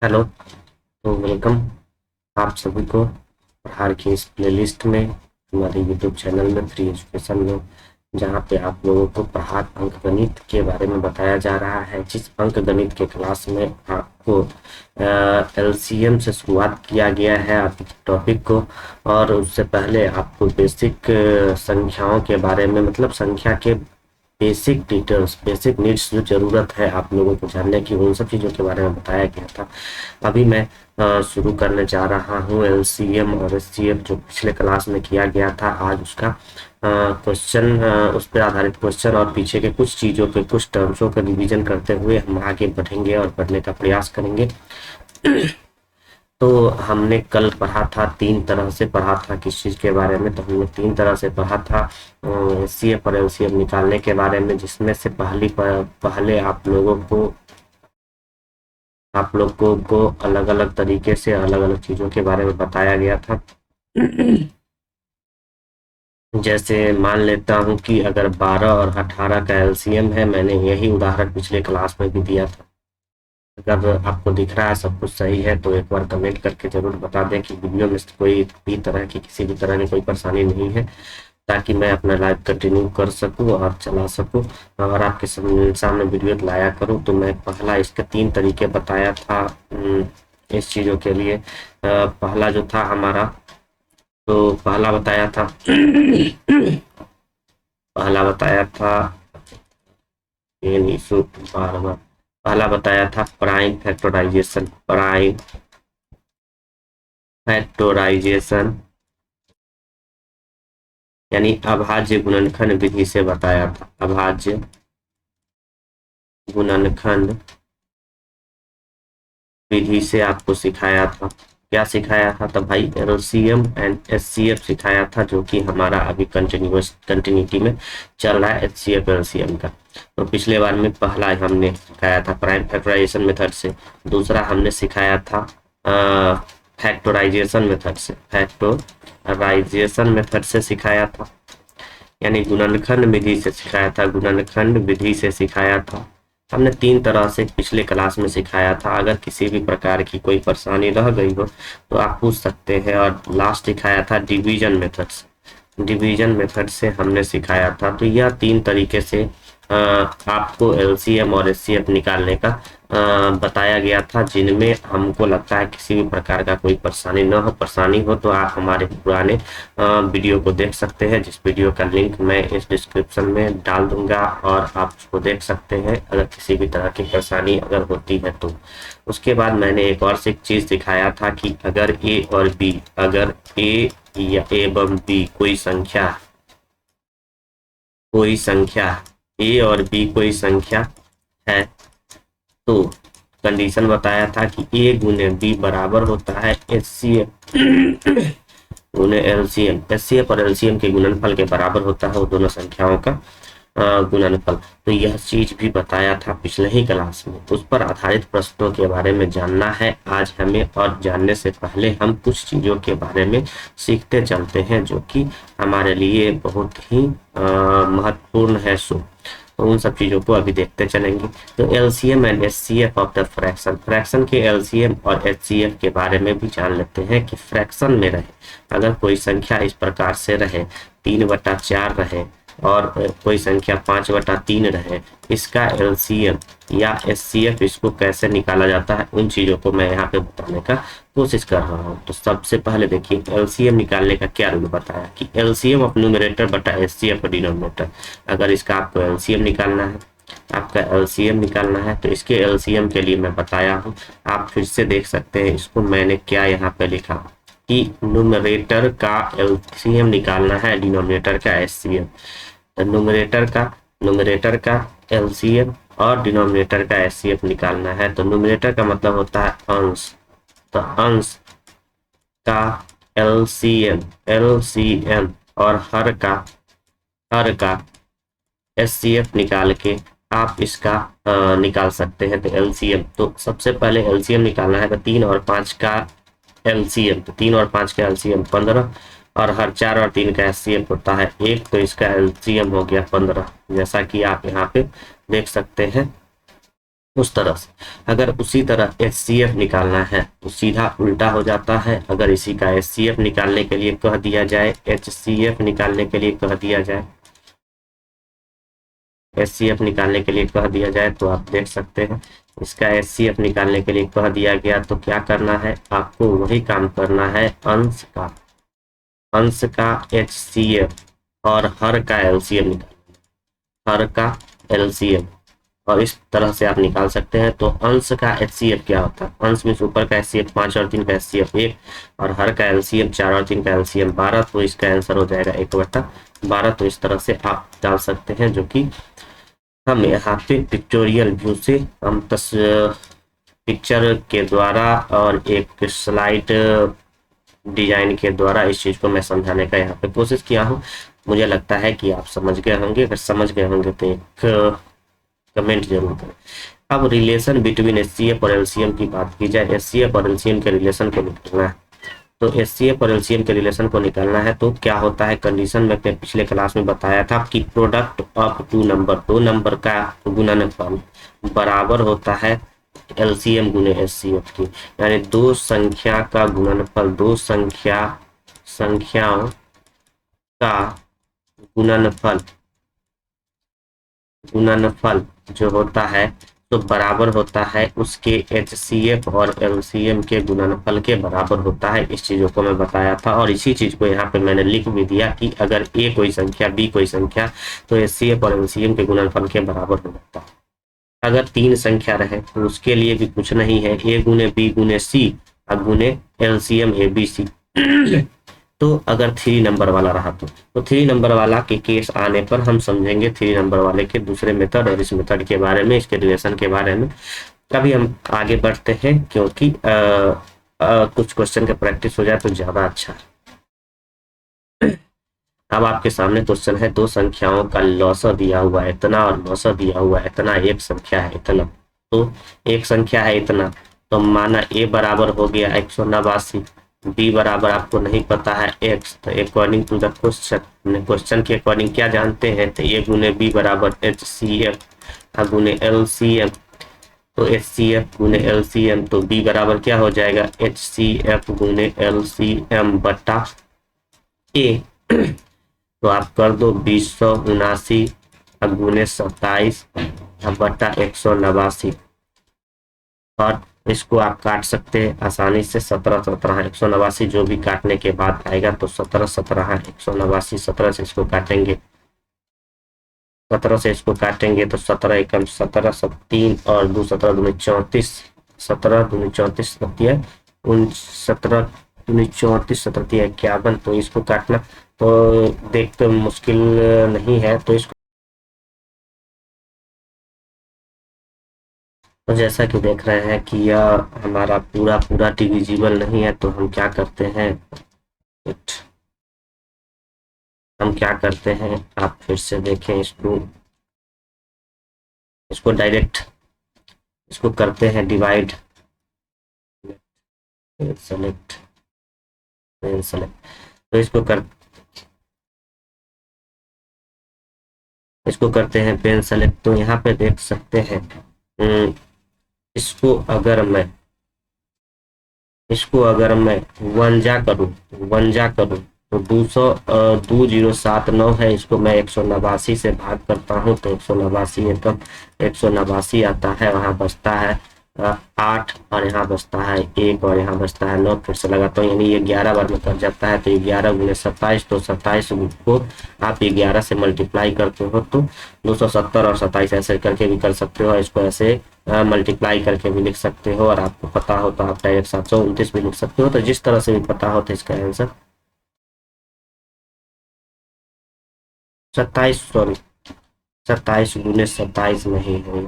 Hello. तो welcome आप सभी को प्रहार की इस प्लेलिस्ट में, हमारे यूट्यूब चैनल में, फ्री एजुकेशन में, जहाँ पे आप लोगों को प्रहार अंकगणित के बारे में बताया जा रहा है। जिस अंकगणित के क्लास में आपको एलसीएम से शुरुआत किया गया है आपके टॉपिक को, और उससे पहले आपको बेसिक संख्याओं के बारे में, मतलब संख्या के बेसिक डिटेल्स, बेसिक नीड्स जो ज़रूरत है आप लोगों को जानने की, उन सब चीज़ों के बारे में बताया गया था। अभी मैं शुरू करने जा रहा हूँ एलसीएम और एचसीएफ, जो पिछले क्लास में किया गया था। आज उसका क्वेश्चन, उस पर आधारित क्वेश्चन और पीछे के कुछ चीज़ों के, कुछ टर्म्सों का रिवीजन करते हुए हम आगे बढ़ेंगे और पढ़ने का प्रयास करेंगे। तो हमने कल पढ़ा था, तीन तरह से पढ़ा था किस चीज़ के बारे में। तो हमने तीन तरह से पढ़ा था एचसीएफ और एलसीएम निकालने के बारे में, जिसमें से पहले आप लोगों को अलग अलग तरीके से अलग अलग चीज़ों के बारे में बताया गया था। जैसे मान लेता हूँ कि अगर 12 और 18 का एलसीएम है, मैंने यही उदाहरण पिछले क्लास में भी दिया था। अगर आपको दिख रहा है सब कुछ सही है तो एक बार कमेंट करके जरूर बता दें कि वीडियो में कोई भी तरह की, किसी भी तरह की कोई परेशानी नहीं है, ताकि मैं अपना लाइव कंटिन्यू कर सकूं और चला सकूं और आपके सामने वीडियो लाया करूं। तो मैं पहला, इसके तीन तरीके बताया था इस चीज़ों के लिए। पहला जो था हमारा, तो पहला बताया था पहला बताया था ये इशू बार बार पहला बताया था प्राइम फैक्टराइजेशन। प्राइम फैक्टराइजेशन यानी अभाज्य गुणनखंड विधि से बताया था। अभाज्य गुणनखंड विधि से आपको सिखाया था। क्या सिखाया था? तो भाई एलसीएम एंड एचसीएफ सिखाया था, जो कि हमारा अभी कंटिन्यूटी में चल रहा है एचसीएफ एलसीएम का। तो पिछले बार में पहला हमने सिखाया था प्राइम फैक्टराइजेशन मेथड से, दूसरा हमने सिखाया था फैक्टराइजेशन मेथड से, फैक्टराइजेशन मेथड से सिखाया था, यानी गुणनखंड विधि से सिखाया था। गुणनखंड विधि से सिखाया था हमने। तीन तरह से पिछले क्लास में सिखाया था। अगर किसी भी प्रकार की कोई परेशानी रह गई हो तो आप पूछ सकते हैं। और लास्ट सिखाया था डिवीजन मेथड से। डिवीजन मेथड से हमने सिखाया था। तो यह तीन तरीके से आपको एलसीएम और एचसीएफ निकालने का बताया गया था, जिनमें हमको लगता है किसी भी प्रकार का कोई परेशानी हो तो आप हमारे पुराने वीडियो को देख सकते हैं, जिस वीडियो का लिंक मैं इस डिस्क्रिप्शन में डाल दूंगा और आप उसको देख सकते हैं अगर किसी भी तरह की परेशानी अगर होती है तो। उसके बाद मैंने एक और चीज दिखाया था कि अगर ए और बी, अगर ए या एवं बी कोई संख्या ए और बी कोई संख्या है, तो कंडीशन बताया था कि ए गुने बी बराबर होता है एचसीएफ गुने एलसीएम। एचसीएफ और एलसीएम के गुणनफल के बराबर होता है वो दोनों संख्याओं का गुणनफल। तो यह चीज भी बताया था पिछले ही क्लास में। उस पर आधारित प्रश्नों के बारे में जानना है आज हमें, और जानने से पहले हम कुछ चीजों के बारे में सीखते चलते हैं, जो कि हमारे लिए बहुत ही महत्वपूर्ण है। तो उन सब चीजों को अभी देखते चलेंगे। तो LCM and HCF of the fraction, fraction के एलसीएम और एचसीएफ के बारे में भी जान लेते हैं कि फ्रैक्शन में रहे, अगर कोई संख्या इस प्रकार से रहे, 3/4 रहे और कोई संख्या 5/3 रहे, इसका एलसीएम या एचसीएफ इसको कैसे निकाला जाता है, उन चीजों को मैं यहाँ पे बताने का कोशिश कर रहा हूँ। तो सबसे पहले देखिए एलसीएम निकालने का क्या रूल बताया कि एलसीएम ऑफ न्यूमरेटर बटा एचसीएफ डिनोमिनेटर। अगर इसका आपको एलसीएम निकालना है, तो इसके एलसीएम के लिए मैं बताया हूँ, आप फिर से देख सकते हैं इसको मैंने क्या यहाँ पे लिखा कि न्यूमरेटर का एलसीएम निकालना है, डिनोमिनेटर का एचसीएफ। तो न्यूमरेटर का एलसीएम और डिनोमिनेटर का एचसीएफ निकालना है। तो न्यूमरेटर का मतलब होता है अंश, तो अंश का एलसीएम और हर का एचसीएफ निकाल के आप इसका निकाल सकते हैं। तो एलसीएम, तो सबसे पहले एलसीएम निकालना है। तो 3 और 5 का एलसीएम, तो 3 और 5 का एलसीएम 15, और हर 4 और 3 का एचसीएफ होता है 1, तो इसका एलसीएम हो गया 15, जैसा कि आप यहाँ पे देख सकते हैं। उस तरह से। अगर उसी तरह HCF निकालना है तो सीधा उल्टा हो जाता है। अगर इसी का HCF निकालने के लिए कह दिया जाए, HCF निकालने के लिए कह दिया जाए, HCF निकालने के लिए कह दिया जाए तो आप देख सकते हैं, इसका HCF निकालने के लिए कह दिया गया तो क्या करना है, आपको वही काम करना है, अंश का HCF और हर का LCM निकालना, हर का LCM, और इस तरह से आप निकाल सकते हैं। तो अंश का HCF क्या होता है, अंश में ऊपर का HCF 5 और 3 का HCF 1, और हर का LCM 4 और 3 का LCM 12, तो इसका आंसर हो जाएगा 1/12। तो इस तरह से आप डाल सकते हैं, जो कि हम यहाँ पे पिक्चोरियल व्यू से हम पिक्चर के द्वारा और एक स्लाइड डिजाइन के द्वारा इस चीज को मैं समझाने का यहाँ पे कोशिश किया हूँ। मुझे लगता है कि आप समझ गए होंगे। अगर समझ गए होंगे तो एक कमेंट जरूर करें। अब रिलेशन बिटवीन HCF और LCM की बात की जाए, HCF और LCM के रिलेशन को निकालना है, तो HCF और LCM के रिलेशन को निकालना है तो क्या होता है, कंडीशन में पिछले क्लास में बताया था कि प्रोडक्ट ऑफ दो नंबर का गुणनफल बराबर होता है LCM गुने HCF की, यानी दो संख्या का गुणनफल, दो संख्याओं का गुणनफल जो होता है तो बराबर होता है उसके HCF और LCM के गुणनफल के बराबर होता है। इस चीजों को मैं बताया था, और इसी चीज को यहाँ पे मैंने लिख भी दिया कि अगर A कोई संख्या B कोई संख्या तो HCF और LCM के गुणनफल के बराबर हो जाता है। अगर 3 संख्या रहे तो उसके लिए भी कुछ नहीं है, A गुने B गुने C और गुने LCM ABC। तो अगर 3 नंबर वाला रहा तो 3 नंबर वाला के केस आने पर हम समझेंगे 3 नंबर वाले के दूसरे मेथड और इस मेथड के बारे में, इसके रिलेशन के बारे में। अभी हम आगे बढ़ते हैं, क्योंकि कुछ क्वेश्चन का प्रैक्टिस हो जाए तो ज्यादा अच्छा है। अब आपके सामने क्वेश्चन है, दो संख्याओं का लौसा दिया हुआ है इतना और लौसा दिया हुआ है इतना, एक संख्या है इतना। तो एक संख्या है इतना, तो माना A बराबर हो गया 189, B बराबर आपको नहीं पता है X, तो अकॉर्डिंग टू द क्वेश्चन के अकॉर्डिंग क्या जानते हैं, तो A गुने B बराबर HCF गुने LCM, तो HCF गुने LCM, तो B बराबर क्या हो जाएगा, HCF गुने LCM बटा A। तो आप कर दो 279 गुने 27 बटा 189, और इसको आप काट सकते हैं आसानी से, 17 17 189 जो भी काटने के बाद आएगा तो 17 17 189, 17 से इसको काटेंगे, 17 से इसको काटेंगे तो 17 एकम 17 3 और 2 17 दूनी 34, 17 दूनी 34 17 दूनी 34 17 51, तो इसको काटना तो देखते मुश्किल नहीं है। तो इसको तो जैसा कि देख रहे हैं कि यह हमारा पूरा डिविजिबल नहीं है, तो हम क्या करते हैं, आप फिर से देखें इसको डायरेक्ट इसको करते हैं डिवाइड, सेलेक्ट तो इसको करते हैं पेन सेलेक्ट। तो यहाँ पे देख सकते हैं, इसको अगर मैं वन जा करूं तो 2079 है, इसको मैं 189 से भाग करता हूं तो 189 आता है, वहां बचता है 8 और यहाँ बचता है 1 और यहाँ बचता है 9, फिर से लगाता हूँ, यानी ये 11 बार में कट जाता है। तो 11 गुने 27, तो 27 को आप 11 से मल्टीप्लाई करते हो तो 270 और 27 ऐसे करके भी कर सकते हो, इसको ऐसे मल्टीप्लाई करके भी लिख सकते हो, और आपको पता हो तो आप डायरेक्ट 729 भी लिख सकते हो। तो जिस तरह से भी पता हो तो इसका आंसर 27 गुने 27 नहीं है,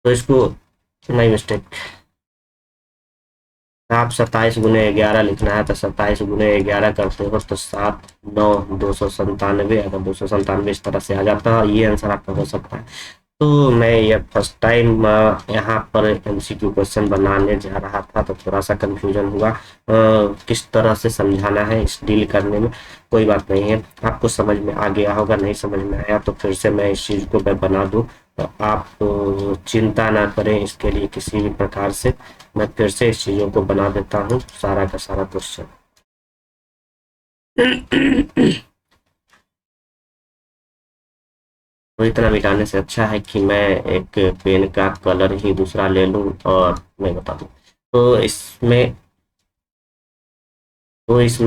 तो इसको नहीं मिस्टेक, आप 27 गुने 11 लिखना है तो 27 गुने 11 करते हो तो 7 9 297, अगर 297 इस तरह से आ जाता है, ये आंसर आपका हो सकता है। तो मैं ये फर्स्ट टाइम यहाँ पर एमसीक्यू क्वेश्चन बनाने जा रहा था, तो थोड़ा सा कंफ्यूजन हुआ किस तरह से समझाना है इस डील करने में। कोई बात नहीं है, आपको समझ में आ गया होगा, नहीं समझ में आया तो फिर से मैं इस चीज़ को मैं बना दूँ, तो आप चिंता ना करें इसके लिए किसी भी प्रकार से। मैं फिर से इस चीज़ों को बना देता हूँ, सारा का सारा क्वेश्चन। तो इतना मिटाने से अच्छा है कि मैं एक पेन का कलर ही दूसरा ले लूं और मैं बता दूं। तो इसमें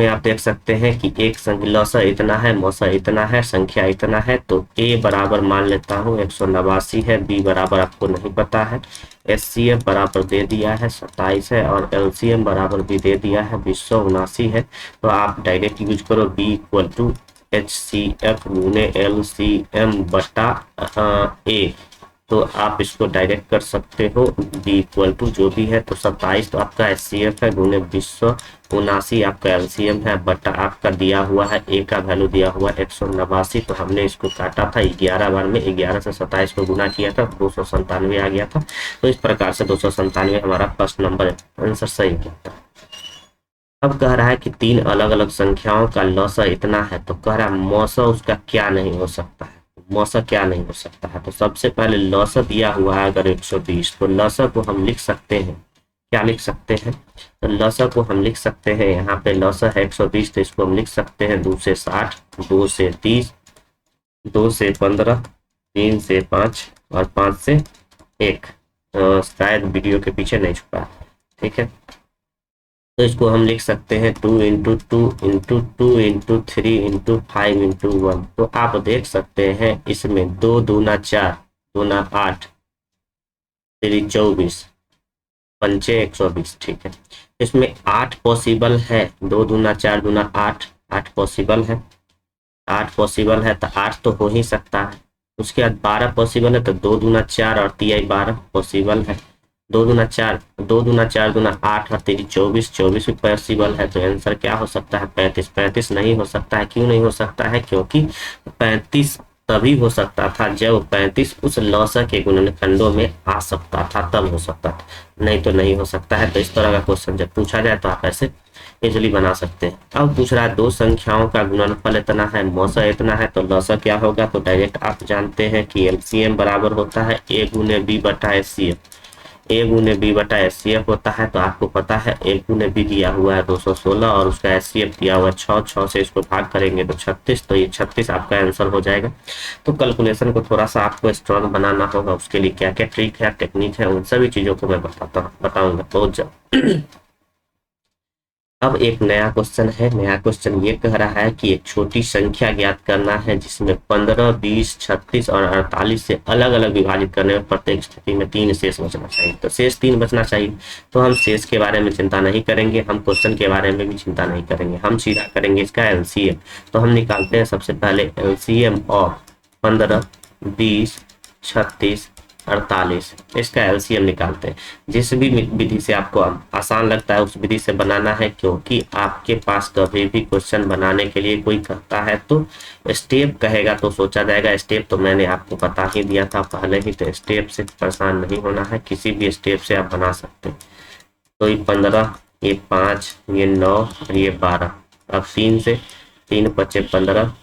आप देख सकते हैं कि एक लौसा इतना है, मौसा इतना है, संख्या इतना है, तो ए बराबर मान लेता हूँ 189 है, बी बराबर आपको नहीं पता है, एचसीएफ बराबर दे दिया है 27 है, और एलसीएम बराबर भी दे दिया है 279 है। तो आप डायरेक्ट यूज करो बी इक्वल टू HCF गुने LCM बटा ए। तो आप इसको डायरेक्ट कर सकते हो, बी इक्वल टू जो भी है, तो 27 तो आपका HCF है गुने 279 आपका LCM है, बटा आपका दिया हुआ है ए का वैल्यू दिया हुआ 189। तो हमने इसको काटा था 11 बार में, 11 से 27 को गुना किया था, 297 आ गया था। तो इस प्रकार से 297 हमारा फर्स्ट नंबर आंसर सही गया था। अब कह रहा है कि तीन अलग अलग संख्याओं का लौसा इतना है, तो कह रहा है मौसा उसका क्या नहीं हो सकता है, मौसा क्या नहीं हो सकता है। तो सबसे पहले लौसा दिया हुआ है अगर 120, तो लौसा को हम लिख सकते हैं, क्या लिख सकते हैं, तो लौसा को हम लिख सकते हैं, यहाँ पे लौसा है 120, तो इसको हम लिख सकते हैं 2 से 60, 2 से 30, 2 से 15, 3 से 5 और 5 से 1। शायद वीडियो के पीछे नहीं छुपा, ठीक है। तो इसको हम लिख सकते हैं 2 into 2 into 2 into 3 into 5 into 1। तो आप देख सकते हैं इसमें 2 दूना 4, दूना 8, 3 24, पंचे 120, ठीक है। इसमें 8 पॉसिबल है, 2 दूना 4 दूना 8, 8 पॉसिबल है, 8 पॉसिबल है, तो 8 तो हो ही सकता है। उसके बाद 12 पॉसिबल है, तो 2 दूना 4 और 3 12 पॉसिबल है, 2 दूना 4, 2 दूना 4 दूना 8 और 3 24, 24 भी पॉसिबल है। तो आंसर क्या हो सकता है, 35। 35 नहीं हो सकता है, क्यों नहीं हो सकता है, क्योंकि 35 तभी हो सकता था जब 35 उस लौसा के गुणनखंडों में आ सकता था, तब हो सकता था, नहीं तो नहीं हो सकता है। तो इस तरह का क्वेश्चन जब पूछा जाए तो आप ऐसे इजिली बना सकते हैं। अब पूछ रहा है दो संख्याओं का गुणनफल इतना है, मौसा इतना है, तो लौसा क्या होगा, तो डायरेक्ट आप जानते हैं कि एलसीएम बराबर होता है ए गुने बी बटा एचसीएफ, ए गुने बी बटा एचसीएफ होता है। तो आपको पता है ए गुने बी दिया हुआ है 216 और उसका एचसीएफ दिया हुआ है 6, 6 से इसको भाग करेंगे तो 36, तो ये 36 आपका आंसर हो जाएगा। तो कैलकुलेशन को थोड़ा सा आपको स्ट्रॉन्ग बनाना होगा, उसके लिए क्या क्या ट्रिक है, टेक्निक है, उन सभी चीजों को मैं बताऊंगा बहुत जल्द। अब एक नया क्वेश्चन है, नया क्वेश्चन ये कह रहा है कि एक छोटी संख्या ज्ञात करना है जिसमें 15, 20, 36 और 48 से अलग अलग विभाजित करने में प्रत्येक स्थिति में 3 शेष बचना चाहिए। तो शेष 3 बचना चाहिए, तो हम शेष के बारे में चिंता नहीं करेंगे, हम क्वेश्चन के बारे में भी चिंता नहीं करेंगे, हम सीधा करेंगे इसका एलसीएम। तो हम निकालते हैं सबसे पहले एलसीएम ऑफ 15, 20, 36, 48, इसका एलसीएम निकालते हैं। जिस भी विधि से आपको आसान लगता है उस विधि से बनाना है, क्योंकि आपके पास कभी भी क्वेश्चन बनाने के लिए कोई कहता है तो स्टेप कहेगा तो सोचा जाएगा, स्टेप तो मैंने आपको बता ही दिया था पहले ही, तो स्टेप से परेशान नहीं होना है, किसी भी स्टेप से आप बना सकते हैं। तो ये 15, ये 5, ये 9 और ये 12। अब 3 से 3 बचे 15,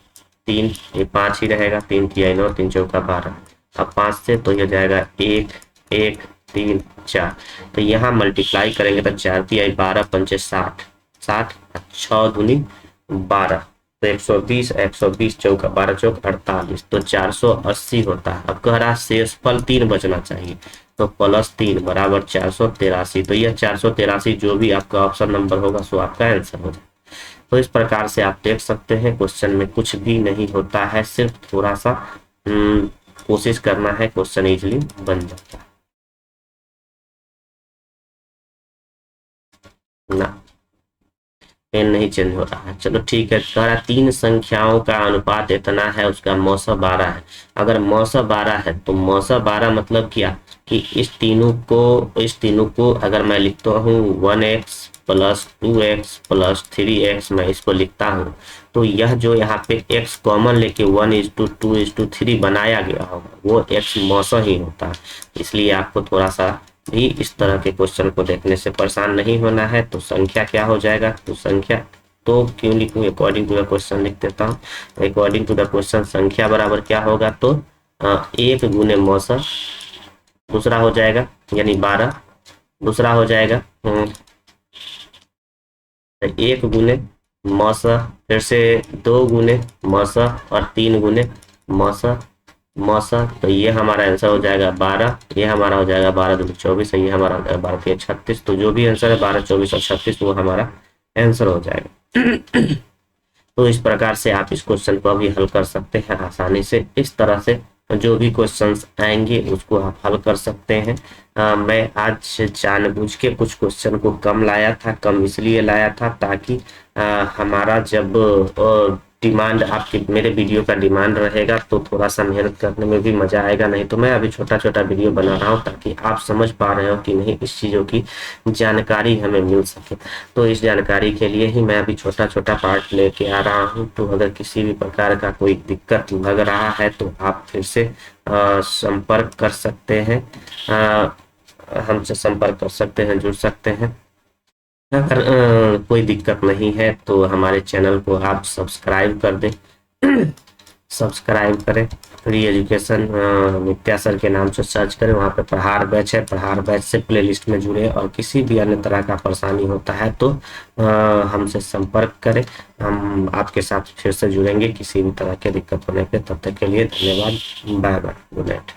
3 ये 5 ही रहेगा, 3 किया 9, 3 चौका 12। अब 5 से तो ये जाएगा 1, 1, 3, 4। तो यहाँ मल्टीप्लाई करेंगे तो 4 तिया 12, 5 60, 60, 6 दूनी 12, तो 120, 120 चौका 12 चौक 48, तो 480 होता है। अब कह रहा शेषफल 3 बचना चाहिए, तो +3 बराबर 483। तो यह 483 जो भी आपका ऑप्शन नंबर होगा सो आपका आंसर होगा। तो इस प्रकार से आप देख सकते हैं क्वेश्चन में कुछ भी नहीं होता है, सिर्फ थोड़ा सा कोशिश करना है, क्वेश्चन इजीली बन जाता है ना। पेन नहीं चेंज हो रहा है, चलो ठीक है। कह रहा 3 संख्याओं का अनुपात इतना है, उसका मौसा 12 है। अगर मौसा 12 है तो मौसा 12 मतलब क्या कि इस तीनों को अगर मैं लिखता हूँ 1x plus 2x plus 3x मैं इसको लिखता हूँ, तो यह जो यहाँ पे x कॉमन लेके 1:2:3 बनाया गया होगा वो x मौसा ही होता है। इसलिए आपको थोड़ा सा भी इस तरह के क्वेश्चन को देखने से परेशान नहीं होना है। तो संख्या क्या हो जाएगा, तो संख्या तो क्यों लिखूँ, अकॉर्डिंग टू द क्वेश्चन लिख देता हूँ। अकॉर्डिंग टू द क्वेश्चन संख्या बराबर क्या होगा, तो 1 गुने मौसा, दूसरा हो जाएगा यानी 12, दूसरा हो जाएगा 1 गुने मौसा, फिर से 2 गुने मौसा और 3 गुने मौसा मौसा। तो ये हमारा आंसर हो जाएगा 12, ये हमारा हो जाएगा 12×2=24, ये हमारा हो जाएगा 12×3=36। तो जो भी आंसर है 12, 24 और 36 वो हमारा आंसर हो जाएगा। तो इस प्रकार से आप इस क्वेश्चन को अभी हल कर सकते हैं आसानी से। इस तरह से जो भी क्वेश्चंस आएंगे उसको आप हल कर सकते हैं। मैं आज जानबूझ के कुछ क्वेश्चन को कम लाया था, कम इसलिए लाया था ताकि हमारा जब डिमांड आपके मेरे वीडियो का डिमांड रहेगा तो थोड़ा सा मेहनत करने में भी मजा आएगा। नहीं तो मैं अभी छोटा छोटा वीडियो बना रहा हूँ ताकि आप समझ पा रहे हो कि नहीं, इस चीज़ों की जानकारी हमें मिल सके। तो इस जानकारी के लिए ही मैं अभी छोटा छोटा पार्ट लेके आ रहा हूँ। तो अगर किसी भी प्रकार का कोई दिक्कत लग रहा है तो आप फिर से संपर्क कर सकते हैं, हमसे संपर्क कर सकते हैं, जुड़ सकते हैं। अगर कोई दिक्कत नहीं है तो हमारे चैनल को आप सब्सक्राइब कर दें। सब्सक्राइब करें, फ्री एजुकेशन नित्या सर के नाम से सर्च करें, वहाँ पे प्रहार बैच है, प्रहार बैच से प्लेलिस्ट में जुड़े। और किसी भी अन्य तरह का परेशानी होता है तो हमसे संपर्क करें, हम आपके साथ फिर से जुड़ेंगे किसी भी तरह के दिक्कत होने पे। तब तक के लिए धन्यवाद, बाय बाय, गुड नाइट।